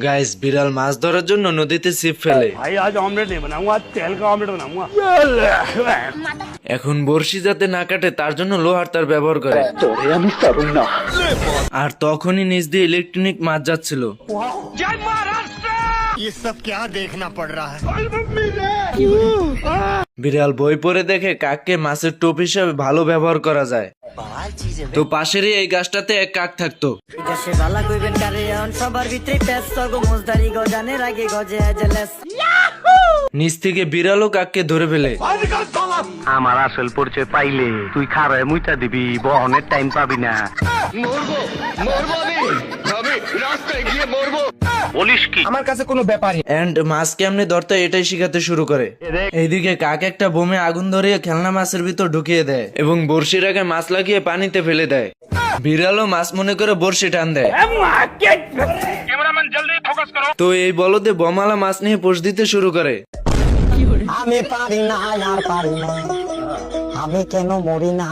Guys, বিড়াল মাছ ধরার জন্য নদীতে ছিপ ফেলে। भाई आज ऑमलेट नहीं बनाऊंगा, आज तेल का ऑमलेट बनाऊंगा। এখন বড়শি যাতে না কাটে তার জন্য লোহার তার ব্যবহার করে। আর তখনই নিচ দিয়ে ইলেকট্রনিক মাছ যাচ্ছিল। ये सब क्या देखना पड़ रहा है। বিড়াল বই পড়ে দেখে কাককে মাছের টোপ হিসাবে ভালো ব্যবহার করা যায়। তো পাশেরই এই গাছটাতে এক কাক থাকতো। দেশে বালা কইবেন কারে এখন সবার ভিতরে ব্যস্ত গো মুজদারি গো জানের আগে গজে জেলেস নিচ থেকে বিড়ালও কাককে ধরে ফেলে। আমার আসল পরিচয় পাইলে তুই খারায় মুইটা দিবি, বহনের টাইম পাবি না। বলিস কি? এন্ড মাছ কেমনে ধরতে এটাই শিখাতে শুরু করে। এইদিকে কাক একটা বোমে আগুন ধরিয়ে খেলনা মাছের ভিতর ঢুকিয়ে দেয় এবং বড়শির আগে মাছ লাগিয়ে পানিতে ফেলে দেয়। বিড়ালও মাছ মনে করে বড়শি টান দেয়। তো এই বলদে বোমালা মাছ নিয়ে পোষ দিতে শুরু করে। আমি পারি না আর পারি না আমি কেন মরি না